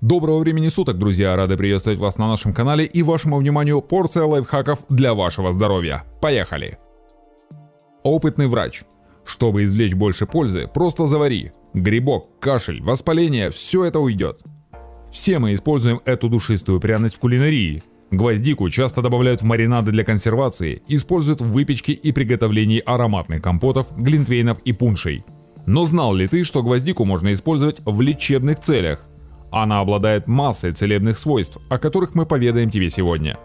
Доброго времени суток, друзья! Рады приветствовать вас на нашем канале и вашему вниманию порция лайфхаков для вашего здоровья. Поехали! Опытный врач. Чтобы извлечь больше пользы, просто завари. Грибок, кашель, воспаление – все это уйдет. Все мы используем эту душистую пряность в кулинарии. Гвоздику часто добавляют в маринады для консервации, используют в выпечке и приготовлении ароматных компотов, глинтвейнов и пуншей. Но знал ли ты, что гвоздику можно использовать в лечебных целях? Она обладает массой целебных свойств, о которых мы поведаем тебе сегодня.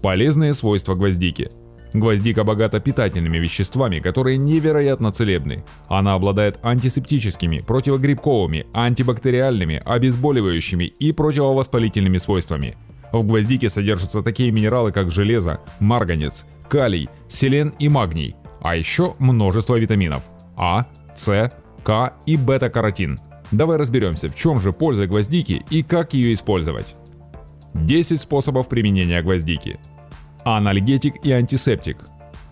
Полезные свойства гвоздики. Гвоздика богата питательными веществами, которые невероятно целебны. Она обладает антисептическими, противогрибковыми, антибактериальными, обезболивающими и противовоспалительными свойствами. В гвоздике содержатся такие минералы, как железо, марганец, калий, селен и магний, а еще множество витаминов А, С, К и бета-каротин. Давай разберемся, в чем же польза гвоздики и как ее использовать. 10 способов применения гвоздики. Анальгетик и антисептик.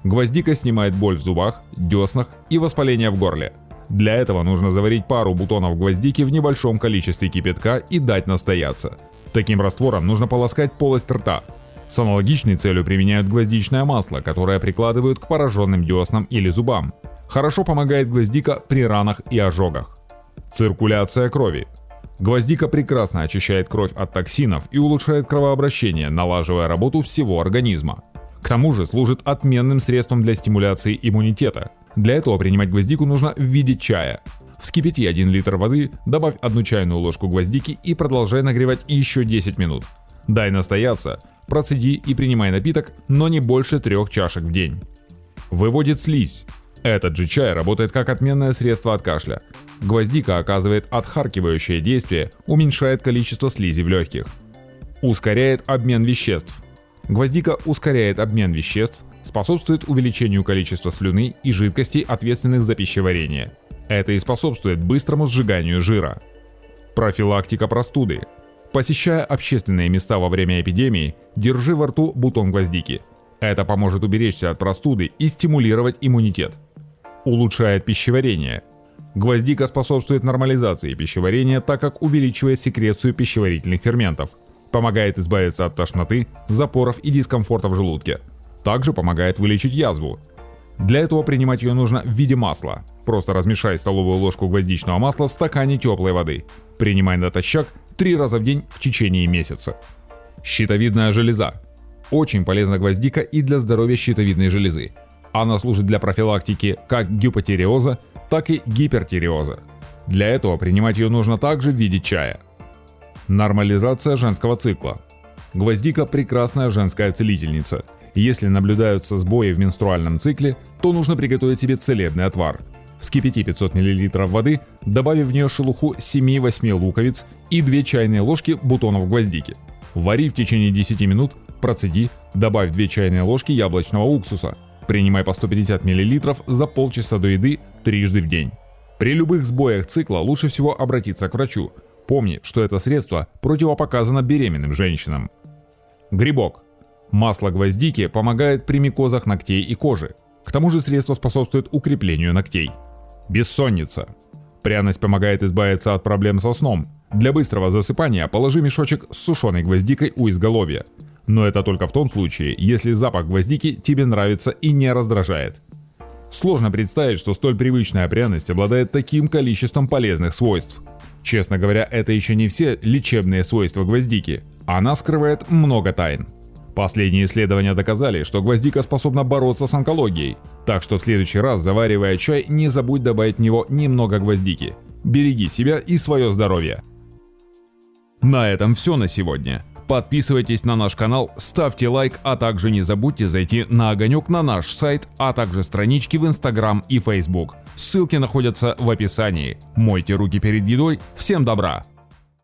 Гвоздика снимает боль в зубах, деснах и воспаление в горле. Для этого нужно заварить пару бутонов гвоздики в небольшом количестве кипятка и дать настояться. Таким раствором нужно полоскать полость рта. С аналогичной целью применяют гвоздичное масло, которое прикладывают к пораженным деснам или зубам. Хорошо помогает гвоздика при ранах и ожогах. Циркуляция крови. Гвоздика прекрасно очищает кровь от токсинов и улучшает кровообращение, налаживая работу всего организма. К тому же служит отменным средством для стимуляции иммунитета. Для этого принимать гвоздику нужно в виде чая. Вскипяти 1 литр воды, добавь 1 чайную ложку гвоздики и продолжай нагревать еще 10 минут. Дай настояться, процеди и принимай напиток, но не больше 3 чашек в день. Выводит слизь. Этот же чай работает как отменное средство от кашля. Гвоздика оказывает отхаркивающее действие, уменьшает количество слизи в легких. Ускоряет обмен веществ. Гвоздика ускоряет обмен веществ, способствует увеличению количества слюны и жидкостей, ответственных за пищеварение. Это и способствует быстрому сжиганию жира. Профилактика простуды. Посещая общественные места во время эпидемии, держи во рту бутон гвоздики. Это поможет уберечься от простуды и стимулировать иммунитет. Улучшает пищеварение. Гвоздика способствует нормализации пищеварения, так как увеличивает секрецию пищеварительных ферментов. Помогает избавиться от тошноты, запоров и дискомфорта в желудке. Также помогает вылечить язву. Для этого принимать ее нужно в виде масла. Просто размешай столовую ложку гвоздичного масла в стакане теплой воды. Принимай натощак 3 раза в день в течение месяца. Щитовидная железа. Очень полезна гвоздика и для здоровья щитовидной железы. Она служит для профилактики как гипотиреоза, так и гипертиреоза. Для этого принимать ее нужно также в виде чая. Нормализация женского цикла. Гвоздика – прекрасная женская целительница. Если наблюдаются сбои в менструальном цикле, то нужно приготовить себе целебный отвар. Вскипяти 500 мл воды, добавив в нее шелуху 7-8 луковиц и 2 чайные ложки бутонов гвоздики. Вари в течение 10 минут, процеди, добавь 2 чайные ложки яблочного уксуса. Принимай по 150 мл за полчаса до еды 3 раза в день. При любых сбоях цикла лучше всего обратиться к врачу. Помни, что это средство противопоказано беременным женщинам. Грибок. Масло гвоздики помогает при микозах ногтей и кожи. К тому же средство способствует укреплению ногтей. Бессонница. Пряность помогает избавиться от проблем со сном. Для быстрого засыпания положи мешочек с сушеной гвоздикой у изголовья. Но это только в том случае, если запах гвоздики тебе нравится и не раздражает. Сложно представить, что столь привычная пряность обладает таким количеством полезных свойств. Честно говоря, это еще не все лечебные свойства гвоздики. Она скрывает много тайн. Последние исследования доказали, что гвоздика способна бороться с онкологией. Так что в следующий раз, заваривая чай, не забудь добавить в него немного гвоздики. Береги себя и свое здоровье. На этом все на сегодня. Подписывайтесь на наш канал, ставьте лайк, а также не забудьте зайти на огонек на наш сайт, а также странички в Instagram и Facebook. Ссылки находятся в описании. Мойте руки перед едой. Всем добра!